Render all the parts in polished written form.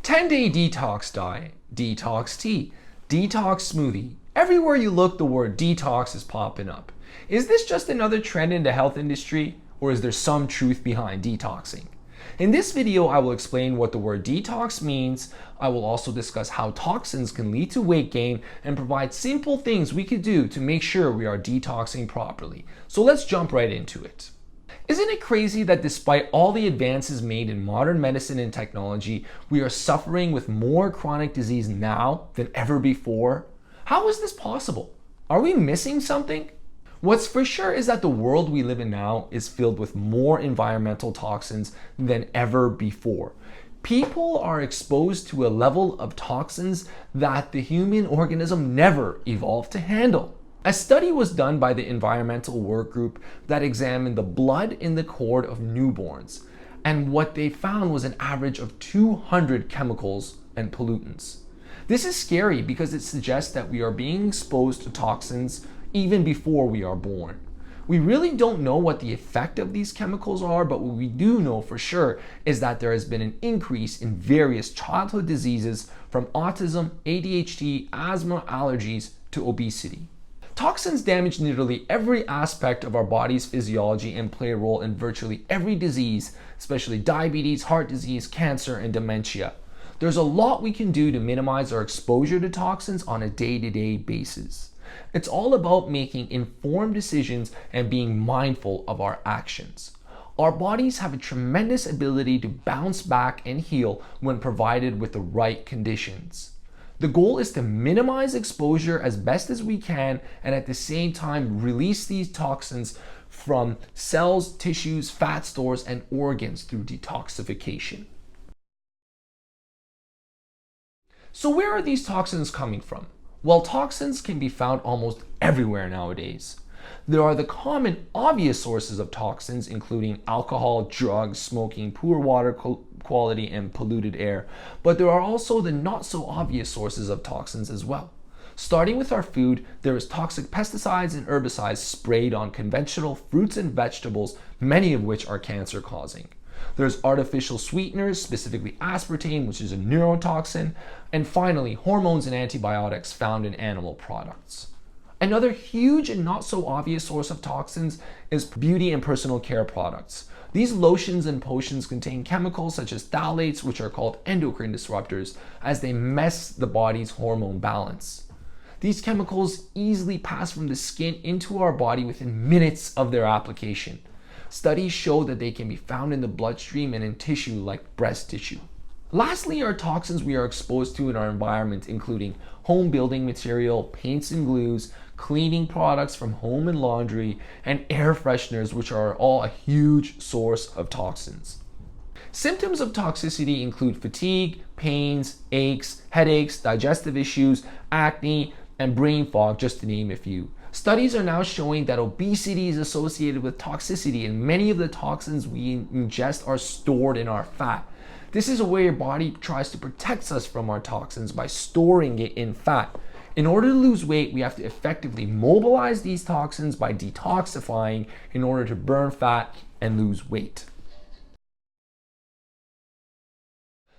10-day detox diet, detox tea, detox smoothie. Everywhere you look, the word detox is popping up. Is this just another trend in the health industry, or is there some truth behind detoxing? In this video, I will explain what the word detox means. I will also discuss how toxins can lead to weight gain and provide simple things we could do to make sure we are detoxing properly. So let's jump right into it. Isn't it crazy that despite all the advances made in modern medicine and technology, we are suffering with more chronic disease now than ever before? How is this possible? Are we missing something? What's for sure is that the world we live in now is filled with more environmental toxins than ever before. People are exposed to a level of toxins that the human organism never evolved to handle. A study was done by the environmental work group that examined the blood in the cord of newborns, and what they found was an average of 200 chemicals and pollutants. This is scary because it suggests that we are being exposed to toxins even before we are born. We really don't know what the effect of these chemicals are, but what we do know for sure is that there has been an increase in various childhood diseases from autism, ADHD, asthma, allergies, to obesity. Toxins damage nearly every aspect of our body's physiology and play a role in virtually every disease, especially diabetes, heart disease, cancer, and dementia. There's a lot we can do to minimize our exposure to toxins on a day-to-day basis. It's all about making informed decisions and being mindful of our actions. Our bodies have a tremendous ability to bounce back and heal when provided with the right conditions. The goal is to minimize exposure as best as we can and at the same time release these toxins from cells, tissues, fat stores, and organs through detoxification. So where are these toxins coming from? Well, toxins can be found almost everywhere nowadays. There are the common, obvious sources of toxins, including alcohol, drugs, smoking, poor water quality, and polluted air. But there are also the not so obvious sources of toxins as well. Starting with our food, there is toxic pesticides and herbicides sprayed on conventional fruits and vegetables, many of which are cancer causing. There's artificial sweeteners, specifically aspartame, which is a neurotoxin, and finally, hormones and antibiotics found in animal products. Another huge and not so obvious source of toxins is beauty and personal care products. These lotions and potions contain chemicals such as phthalates, which are called endocrine disruptors, as they mess the body's hormone balance. These chemicals easily pass from the skin into our body within minutes of their application. Studies show that they can be found in the bloodstream and in tissue like breast tissue. Lastly are toxins we are exposed to in our environment, including home building material, paints and glues, cleaning products from home and laundry, and air fresheners, which are all a huge source of toxins. Symptoms of toxicity include fatigue, pains, aches, headaches, digestive issues, acne, and brain fog, just to name a few. Studies are now showing that obesity is associated with toxicity, and many of the toxins we ingest are stored in our fat. This is a way your body tries to protect us from our toxins by storing it in fat. In order to lose weight, we have to effectively mobilize these toxins by detoxifying in order to burn fat and lose weight.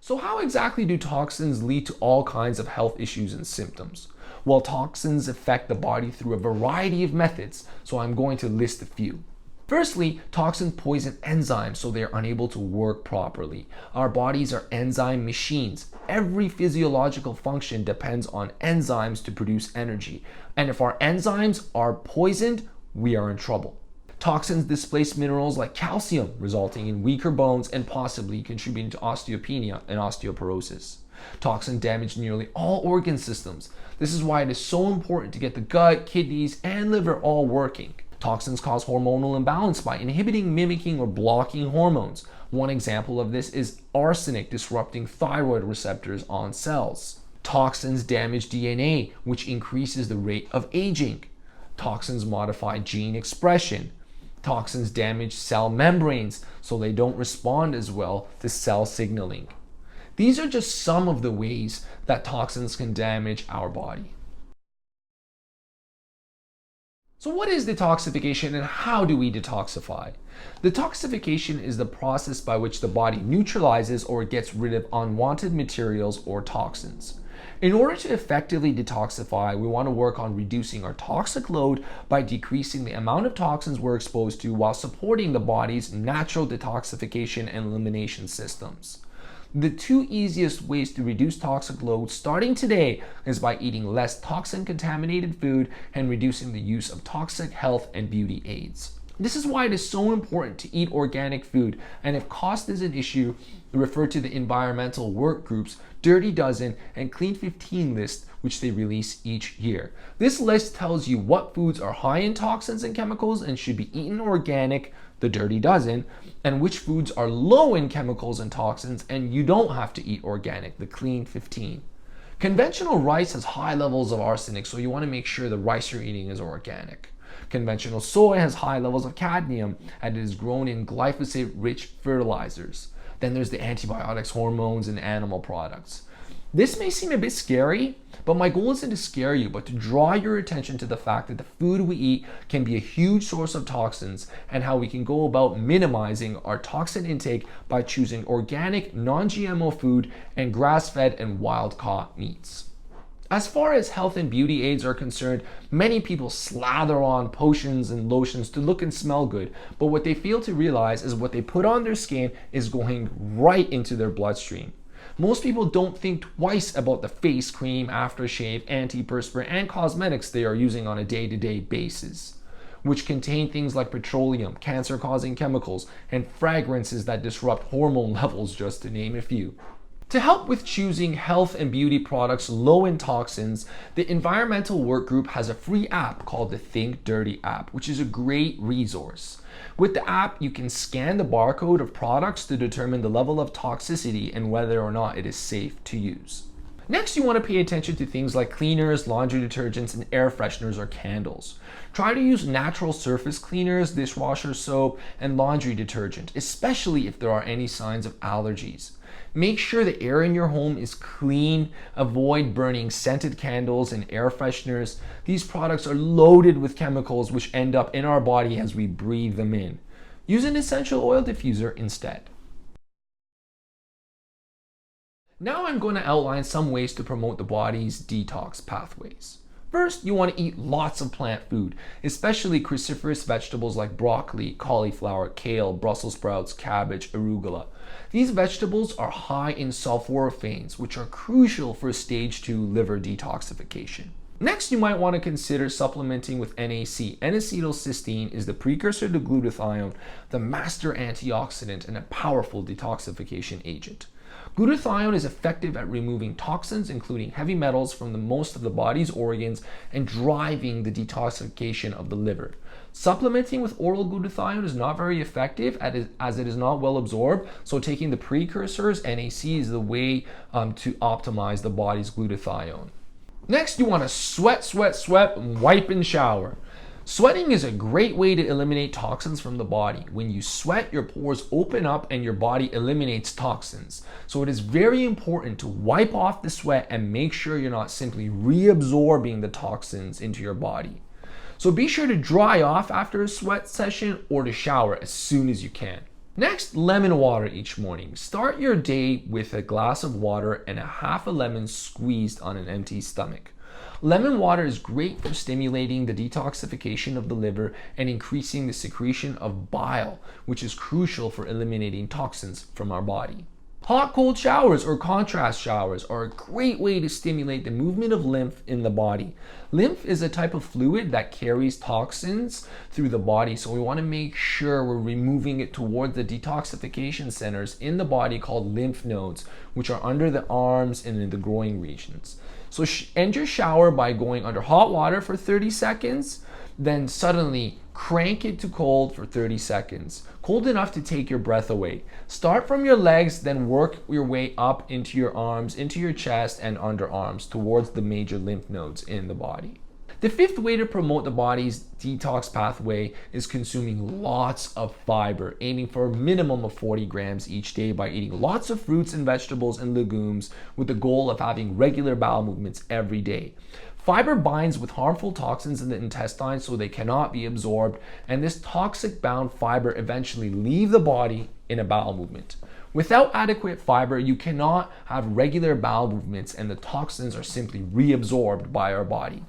So how exactly do toxins lead to all kinds of health issues and symptoms? Well, toxins affect the body through a variety of methods, so I'm going to list a few. Firstly, toxins poison enzymes so they are unable to work properly. Our bodies are enzyme machines. Every physiological function depends on enzymes to produce energy. And if our enzymes are poisoned, we are in trouble. Toxins displace minerals like calcium, resulting in weaker bones and possibly contributing to osteopenia and osteoporosis. Toxins damage nearly all organ systems. This is why it is so important to get the gut, kidneys, and liver all working. Toxins cause hormonal imbalance by inhibiting, mimicking, or blocking hormones. One example of this is arsenic disrupting thyroid receptors on cells. Toxins damage DNA, which increases the rate of aging. Toxins modify gene expression. Toxins damage cell membranes, so they don't respond as well to cell signaling. These are just some of the ways that toxins can damage our body. So what is detoxification and how do we detoxify? Detoxification is the process by which the body neutralizes or gets rid of unwanted materials or toxins. In order to effectively detoxify, we want to work on reducing our toxic load by decreasing the amount of toxins we're exposed to while supporting the body's natural detoxification and elimination systems. The two easiest ways to reduce toxic load starting today is by eating less toxin-contaminated food and reducing the use of toxic health and beauty aids. This is why it is so important to eat organic food, and if cost is an issue, refer to the environmental work groups Dirty Dozen and Clean 15 list, which they release each year. This list tells you what foods are high in toxins and chemicals and should be eaten organic, the Dirty Dozen, and which foods are low in chemicals and toxins and you don't have to eat organic, the Clean 15. Conventional rice has high levels of arsenic, so you want to make sure the rice you're eating is organic. Conventional soy has high levels of cadmium and it is grown in glyphosate-rich fertilizers. Then there's the antibiotics, hormones, and animal products. This may seem a bit scary, but my goal isn't to scare you, but to draw your attention to the fact that the food we eat can be a huge source of toxins and how we can go about minimizing our toxin intake by choosing organic, non-GMO food and grass-fed and wild-caught meats. As far as health and beauty aids are concerned, many people slather on potions and lotions to look and smell good, but what they fail to realize is what they put on their skin is going right into their bloodstream. Most people don't think twice about the face cream, aftershave, antiperspirant, and cosmetics they are using on a day-to-day basis, which contain things like petroleum, cancer-causing chemicals, and fragrances that disrupt hormone levels, just to name a few. To help with choosing health and beauty products low in toxins, the environmental work group has a free app called the Think Dirty app, which is a great resource. With the app, you can scan the barcode of products to determine the level of toxicity and whether or not it is safe to use. Next, you want to pay attention to things like cleaners, laundry detergents, and air fresheners or candles. Try to use natural surface cleaners, dishwasher soap, and laundry detergent, especially if there are any signs of allergies. Make sure the air in your home is clean. Avoid burning scented candles and air fresheners. These products are loaded with chemicals which end up in our body as we breathe them in. Use an essential oil diffuser instead. Now I'm going to outline some ways to promote the body's detox pathways. First, you want to eat lots of plant food, especially cruciferous vegetables like broccoli, cauliflower, kale, Brussels sprouts, cabbage, arugula. These vegetables are high in sulforaphanes, which are crucial for stage 2 liver detoxification. Next, you might want to consider supplementing with NAC. N-acetyl cysteine is the precursor to glutathione, the master antioxidant and a powerful detoxification agent. Glutathione is effective at removing toxins, including heavy metals, from most of the body's organs and driving the detoxification of the liver. Supplementing with oral glutathione is not very effective as it is not well absorbed, so taking the precursors, NAC, is the way to optimize the body's glutathione. Next, you want to sweat, and wipe and shower. Sweating is a great way to eliminate toxins from the body. When you sweat, your pores open up and your body eliminates toxins. So it is very important to wipe off the sweat and make sure you're not simply reabsorbing the toxins into your body. So be sure to dry off after a sweat session or to shower as soon as you can. Next, lemon water each morning. Start your day with a glass of water and half a lemon squeezed on an empty stomach. Lemon water is great for stimulating the detoxification of the liver and increasing the secretion of bile, which is crucial for eliminating toxins from our body. Hot-cold showers or contrast showers are a great way to stimulate the movement of lymph in the body. Lymph is a type of fluid that carries toxins through the body, so we want to make sure we're removing it towards the detoxification centers in the body called lymph nodes, which are under the arms and in the groin regions. So end your shower by going under hot water for 30 seconds, then suddenly crank it to cold for 30 seconds, cold enough to take your breath away. Start from your legs, then work your way up into your arms, into your chest and underarms towards the major lymph nodes in the body. The fifth way to promote the body's detox pathway is consuming lots of fiber, aiming for a minimum of 40 grams each day by eating lots of fruits and vegetables and legumes with the goal of having regular bowel movements every day. Fiber binds with harmful toxins in the intestine so they cannot be absorbed, and this toxic bound fiber eventually leave the body in a bowel movement. Without adequate fiber, you cannot have regular bowel movements, and the toxins are simply reabsorbed by our body.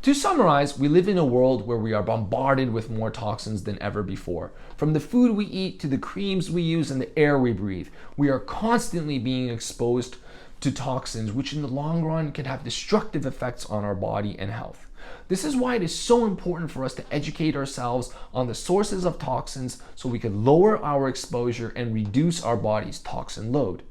To summarize, we live in a world where we are bombarded with more toxins than ever before. From the food we eat to the creams we use and the air we breathe, we are constantly being exposed to toxins, which in the long run can have destructive effects on our body and health. This is why it is so important for us to educate ourselves on the sources of toxins so we can lower our exposure and reduce our body's toxin load.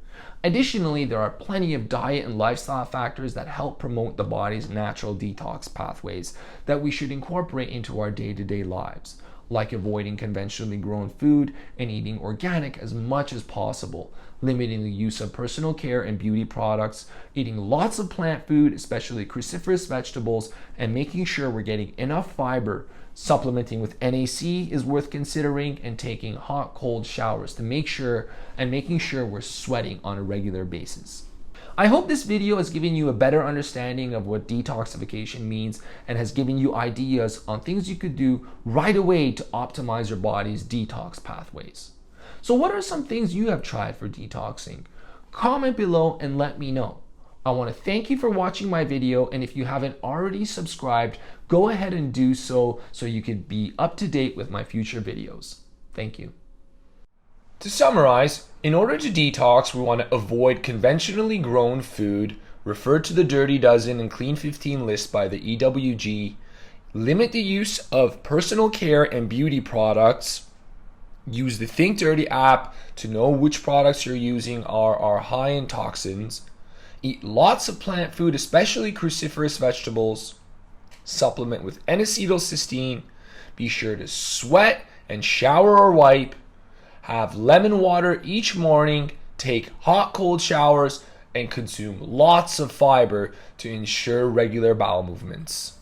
Additionally, there are plenty of diet and lifestyle factors that help promote the body's natural detox pathways that we should incorporate into our day-to-day lives, like avoiding conventionally grown food and eating organic as much as possible, limiting the use of personal care and beauty products, eating lots of plant food, especially cruciferous vegetables, and making sure we're getting enough fiber. Supplementing with NAC is worth considering, and taking hot, cold showers to making sure we're sweating on a regular basis. I hope this video has given you a better understanding of what detoxification means and has given you ideas on things you could do right away to optimize your body's detox pathways. So what are some things you have tried for detoxing? Comment below and let me know. I want to thank you for watching my video, and if you haven't already subscribed, go ahead and do so you can be up to date with my future videos. Thank you. To summarize, in order to detox, we want to avoid conventionally grown food, refer to the Dirty Dozen and Clean 15 list by the EWG, limit the use of personal care and beauty products, use the Think Dirty app to know which products you're using are high in toxins, eat lots of plant food, especially cruciferous vegetables, supplement with N-acetyl cysteine, be sure to sweat and shower or wipe, have lemon water each morning, take hot cold showers, and consume lots of fiber to ensure regular bowel movements.